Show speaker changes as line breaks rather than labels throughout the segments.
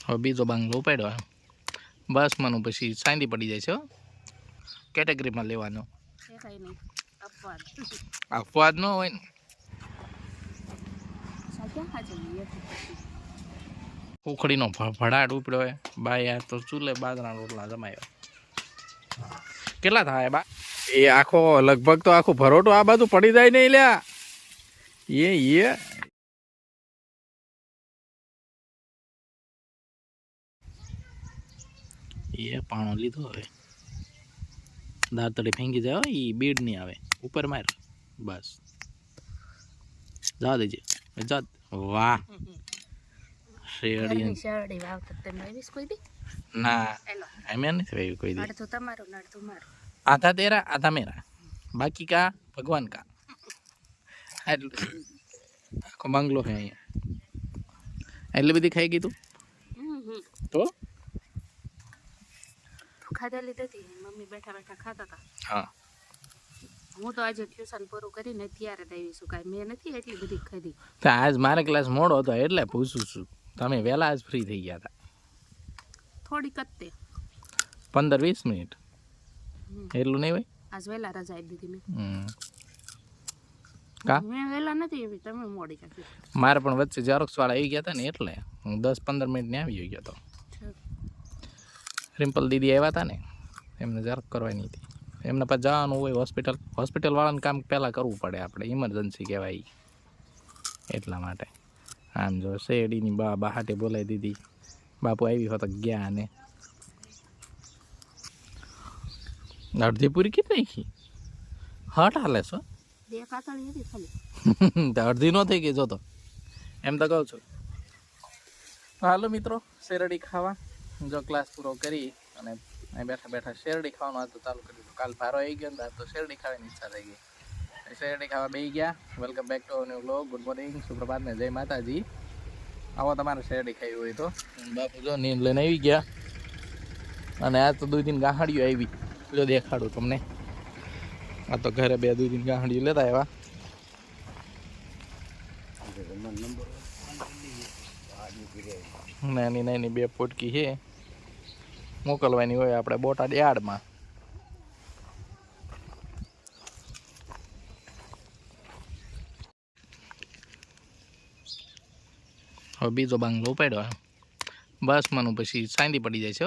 હવે બીજો બાંગલો ઉપાડ્યો બસ મનું પછી સાંદી પડી જાય છે કેટેગરીમાં લેવાનો અપવાદ ન હોય ને ઉખડીનો ભડાટ ઉપડ્યો હોય બા યાર તો ચૂલે બાજરા રોટલા જમાયો કેટલા થાય બા એ આખો લગભગ તો આખું ભરોટો આ બાજુ પડી જાય નહીં લ્યા એ પાણો લીધો હવે દાંતડી ફેંકી જાય એ બીડ નહીં આવે ઉપર માર બસ જા દેજે જા વાહ શેરડી ના એમ નથી ભાઈ કોઈ દી આધા તેરા આધા મેરા બાકી કા ભગવાન કા આખો બાંગલો છે અહીંયા એટલી બધી ખાઈ ગઈ તું તો
ખાધા લીધી હતી મમ્મી બેઠા બેઠા ખાતા હતા
હા
હું તો આજે ટ્યુશન પૂરું કરીને ત્યારે જ આવી છું કાંઈ મેં નથી એટલી બધી ખાધી
આજ મારે ક્લાસ મોડો હતો એટલે પૂછું છું તમે વહેલા જ ફ્રી થઈ ગયા હતા
થોડીક જ તે
15-20 મિનિટ એટલું નહીં હોય
આજ વહેલા રજા આપી દીધી
મેં
મેં વહેલા નથી આવી તમે મોડી કાઢી
મારે પણ વચ્ચે ઝેરોક્સ વાળા આવી ગયા હતા ને એટલે હું 10-15 મિનિટ ને આવી ગયો હતો રિમ્પલ દીદી આવ્યા હતા ને એમને ઝેરોક્સ કરવાની હતી એમને પાછું જવાનું હોય હોસ્પિટલ વાળાને કામ પહેલાં કરવું પડે આપણે ઇમરજન્સી કહેવાય એટલા માટે આમ જો શેરડીની બહાટે બોલાવી દીધી બાપુ આવી હોત ગયા અને અડધી પૂરી કેટલી નાખી હટ હાલે છો અડધી નો થઈ ગઈ જો તો એમ તો કહું છું હાલો મિત્રો શેરડી ખાવા જો ક્લાસ પૂરો કરી અને બેઠા બેઠા શેરડી ખાવાનું હતું ચાલુ કરી દીધું કાલ ભારો આવી ગયો ને તો શેરડી ખાવાની ઈચ્છા થઈ ગઈ શેરડી ખાવા બેસી ગયા welcome back to new vlog good morning સુપ્રભાત ને જય માતાજી આવો તમારે શેરડી ખાવી હોય તો બાપુ જો નીંદ લઈને આવી ગયા અને આ તો 2 દિન ગાહડીઓ આવી જો દેખાડું તમને આ તો ઘરે 2 દિન ગાહડીઓ લેતા આવ્યા નાની નાની 2 પોટકી છે મોકલવાની હોય આપણે બોટાદ યાર્ડમાં હવે બીજો બાંગલો ઉપાડ્યો બસ મનું પછી સાંદી પડી જાય છે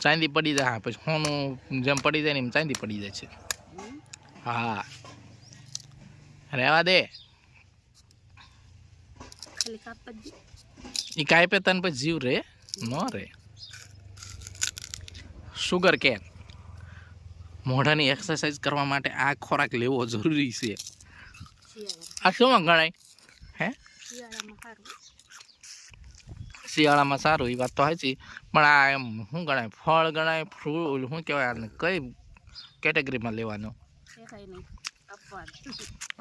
ચાંદી પડી જાય હા પછી હોનું જેમ પડી જાય ને એમ ચાંદી પડી જાય છે હા રહેવા દે એ કાંઈ પે તને પછી જીવ રે ન રે શુગર કેન મોઢાની એક્સરસાઇઝ કરવા માટે આ ખોરાક લેવો જરૂરી છે આ શું ગણાય હે શિયાળામાં સારું એ વાત તો સાચી પણ આ એમ શું ગણાય ફળ ગણાય ફ્રૂટ શું કહેવાય કઈ કેટેગરીમાં લેવાનું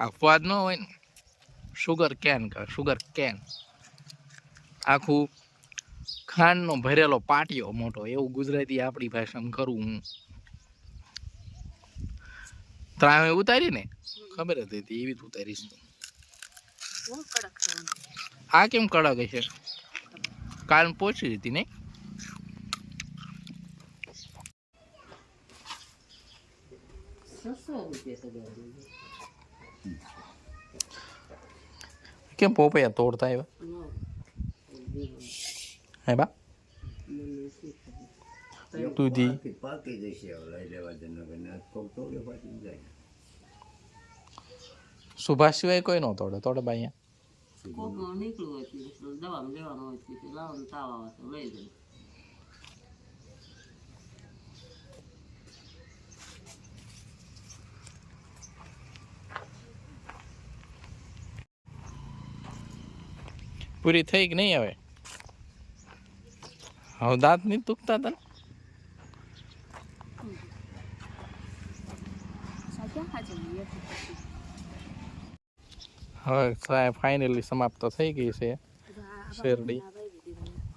અપવાદ ન હોય ને શુગર કેન શુગર કેન આખું ખાંડનો ભરેલો પાટિયો મોટો એવું ગુજરાતી આપણી ભાષામાં કરું હું ત્રાવે ઉતારી ને ખબર હતી એવી જ ઉતારીશ આ કેમ કડક છે કાલ પહોંચી હતી નહીં કેમ પોપૈયા તોડતા આવ્યા હે બા દૂધી સુભાષ સિવાય કોઈ ન તોડે તોડે બા અહીંયા પૂરી થઈ કે નહીં હવે હવે દાંત નહીં દુખતા હતા હવે ફાઇનલી સમાપ્ત થઈ ગઈ છે શેરડી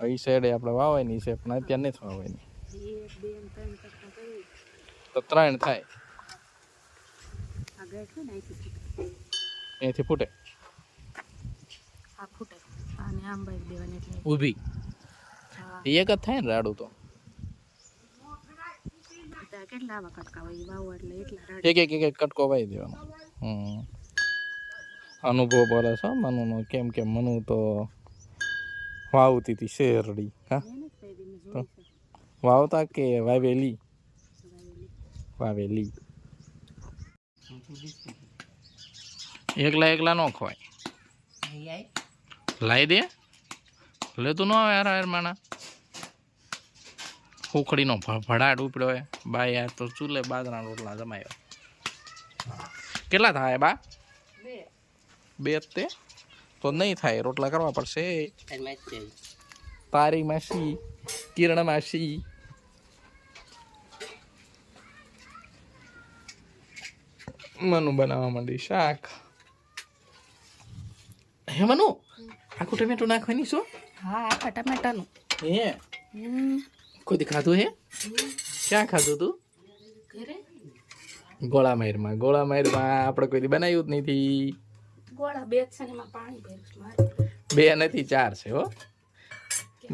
એ શેરડી આપણે વાવવાની છે પણ અત્યારે નથી વાવવાની તો 3 થાય અહીંથી ફૂટે ઊભી એક જ થાય ને રાડું તો
ત્યાં કેટલા આવા કટકા હોય વાવો એટલે એટલા રાડ
એક કટકો વાઈ દેવાનો. અનુભવ બોલે છે મનુનો. કેમ કે મનુ તો વાવતી હતી શેરડી. હા તો વાવતા કે વાવેલી? વાવેલી. એકલા ન ખવાય. લાવી દે લે તું ન આવે યાર માણા. ઉખડીનો ભડાટ ઉપડ્યો હોય બા યાર. તો ચૂલે બાજરા રોટલા જમાયો. કેટલા થાય બા? 2 તે તો નહીં થાય, રોટલા કરવા પડશે. તારી માસી, કિરણ માસી. મનુ બનાવવા માંડી શાક. હે મનુ આખું ટમેટું નાખવાની છો?
હા આખા ટમેટાનું.
હે કોઈ ખાધું હે? ક્યાં ખાધું તું?
ઘરે
ગોળા મારમાં આપણે કોઈ બનાવ્યું જ નથી.
ગોળા 2 છે ને એમાં પાણી ભેરું મારે.
2 નથી 4 છે હો.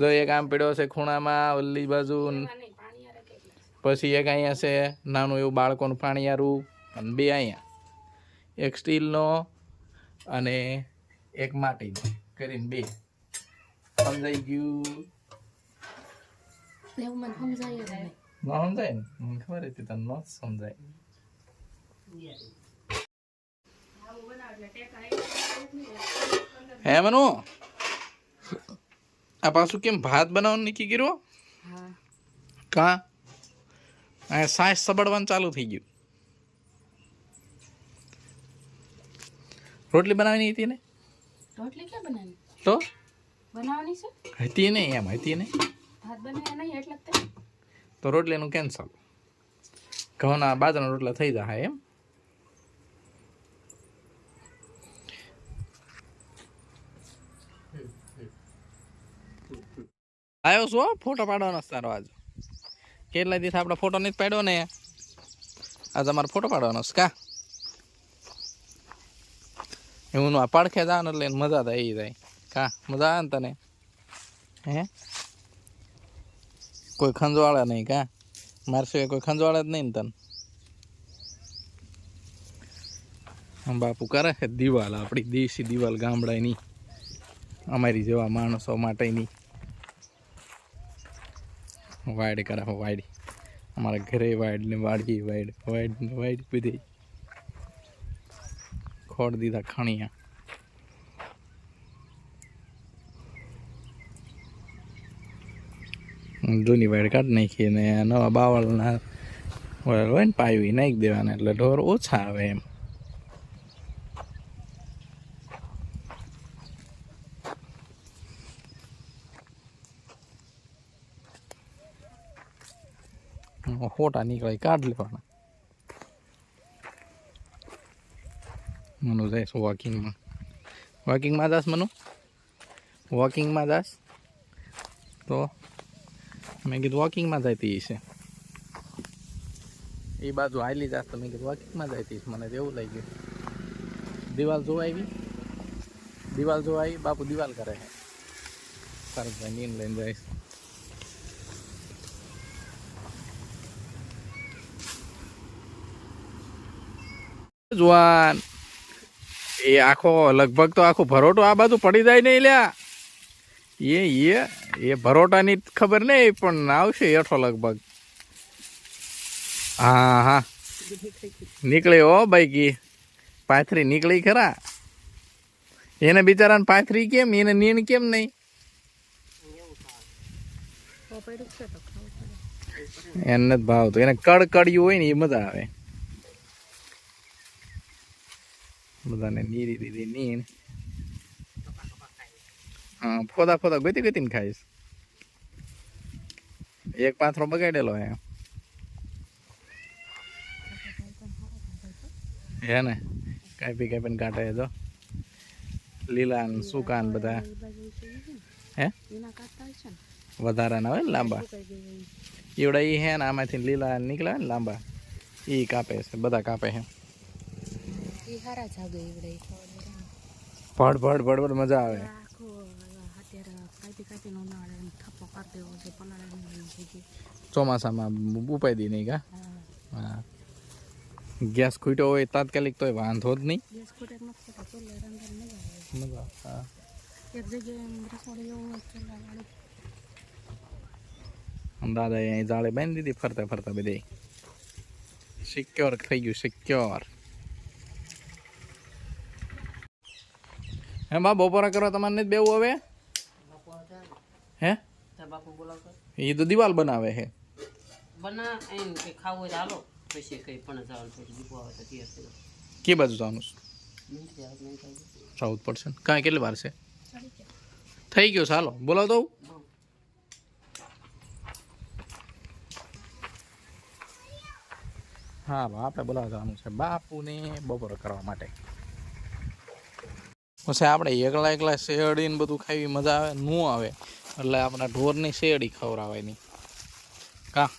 જો એક આમ પીડ્યો છે ખૂણામાં ઓલી બાજુ, પછી એક અહીંયા છે નાનું એવું બાળકોનું પાણીયારું, અને 2 અહીંયા, એક સ્ટીલનો અને એક માટીનો કરીને 2. સમજાઈ ગયું?
એવું મને સમજાય જ નહીં.
ન સમજાય ને? મને ખબર હતી તને ન સમજાય. હે મનુ આ પાછું કેમ ભાત બનાવવાનું નીકળી ગયો?
હા
કા આ સાસ સબડવાનું ચાલુ થઈ ગયું. રોટલી બનાવવાની હતી ને?
રોટલી ક્યાં બનાવી?
તો
બનાવવાની છે?
હતી ને એમ હતી ને.
ભાત બનાવ્યા નહીં એટલે જ તે.
તો રોટલીનું કેન્સલ. ઘઉંના બાજરાના રોટલા થઈ જાય એમ. આવ્યો છો ફોટો પાડવાનો સારો આજ. કેટલા દિવસ આપણે ફોટો નથી પાડ્યો ને, આજે અમારે ફોટો પાડવાનો છે કા? એવું આ પડખે જવાનું એટલે મજા તો આવી જાય કા? મજા આવે ને તને? હે કોઈ ખંજવાળા નહીં કા? મારે સિવાય કોઈ ખંજવાળા જ નહીં ને તને? બાપુ કરે છે દિવાલ, આપણી દેશી દિવાલ ગામડાની, અમારી જેવા માણસો માટેની. વાડ કરે વાડ. અમારા ઘરે વાડ ને વાડી વાડ ને વાડ બધી ખોડ દીધા ખણિયા. જૂની વાડ કાઢી નાખી ને નવા બાવળના હોય ને પાવી નાખી દેવાના એટલે ઢોર ઓછા આવે એમ. ફોટા નીકળે કાઢ લેવાના. મનુ જાય વોકિંગમાં. વોકિંગમાં જાસ મનુ? વોકિંગમાં જાસ? તો મેં કીધું વોકિંગમાં જતી છે. એ બાજુ હાલી જાસ તો મેં કીધું વોકિંગમાં જતી છે. મને એવું લાગ્યું. દિવાલ જોવા આવી? દિવાલ જોવા આવી? બાપુ દિવાલ કરે છે. સરસ ભાઈ નીંદ લઈને જાય. જુવાન એ આખો લગભગ તો આખો ભરોટો આ બાજુ પડી જાય નહીં લ્યા. એ ભરોટાની ખબર નહીં પણ આવશે હેઠો લગભગ. હા હા નીકળી હો ભાઈ કી પાથરી નીકળી ખરા. એને બિચારાને પાથરી કેમ, એને નીણ કેમ નહીં? એને નથી ભાવતું. એને કડકડિયું હોય ને એ મજા આવે. બધાને નીરી દીધી નીણ. હા ફોદા ગોતી ને ખાઈશ. એક પાથરો બગાડેલો હે ને કાપીને કાઢે તો લીલા ને સૂકા ને બધા હે વધારાના હોય ને લાંબા એવડા એ હે ને આમાંથી લીલા નીકળે ને લાંબા એ કાપે છે. બધા કાપે છે. ભડ મજા આવે.
કાપીને ઉનાળે થપ્પો કરી દેવો છે પલાળે જગ્યાએ.
ચોમાસામાં ઉપાય દી નહીં કા? હા. ગેસ ખૂટ્યો હોય તાત્કાલિક તોય વાંધો જ નહીં.
ગેસ ખૂટે નથી ખૂટે ચૂલે રાંધવાની મજા આવે.
મજા હા.
એક જગ્યાએ રસોડું એવું હોય ચૂલાવાળું.
દાદા અહીં જાળે બાંધી દીધી ફરતા ફરતા બધે સિક્યોર થઈ ગયું સિક્યોર. હે બા બપોરા કરવા તમારે નથી બેવું હવે? હે
બાપુ બોલાવતો
એ તો દિવાલ બનાવે છે.
બના એમ કે ખાવું હોય તો હાલો પછી કઈ પણ જવાનું પછી દીપો આવે તો તૈયાર થઈ
કે બાજુ જવાનું છે?
જાય નહીં થાય
જવું જ પડશે ને. કાંઈ કેટલી વાર છે? થઈ ગયો ચાલો બોલાવ દઉં. હા આપણે બોલાવવાનું છે બાપુને બપોરે કરવા માટે. પછી આપણે એકલા એકલા શેરડી ને બધું ખાવી મજા આવે ન આવે એટલે આપણા ઢોરની શેરડી ખવડાવવાની કા.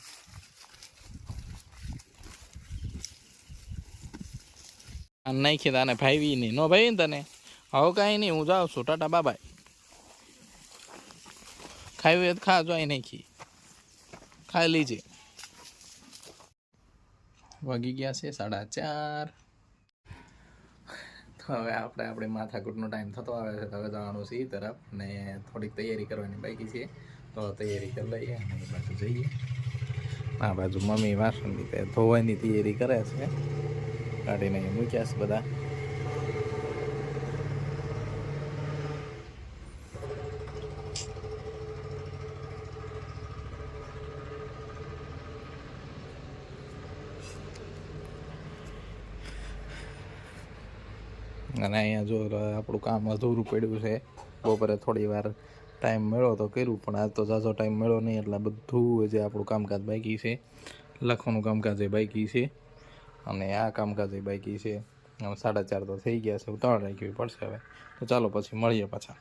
નાખી તને ભાઈ નહીં નો ભાઈ ને તને હવે કાંઈ નહીં હું જાઉં છું ટાટા બાબાય. ખાવી હોય તો ખા જોઈ નાખી ખાઈ લીજે. વાગી ગયા છે 4:30. તો હવે આપણે માથાકૂટનો ટાઈમ થતો આવે છે તો હવે જવાનું છે એ તરફ ને થોડીક તૈયારી કરવાની બાકી છે તો તૈયારી કરી લઈએ અને એ બાજુ જઈએ. આ બાજુ મમ્મી વાસણ રીતે ધોવાની તૈયારી કરે છે. કાઢીને મૂક્યા છે બધા. અને અહીંયા જો આપણું કામ અધૂરું પડ્યું છે. બપોરે થોડી વાર ટાઈમ મળ્યો તો કર્યું પણ આજ તો ઝાઝો ટાઈમ મળ્યો નહીં એટલે બધું જે આપણું કામકાજ બાકી છે. લખવાનું કામકાજ એ બાકી છે અને આ કામકાજ એ બાકી છે. 4:30 તો થઈ ગયા છે. ઉતાવળ રાખવી પડશે હવે. તો ચાલો પછી મળીએ પાછા.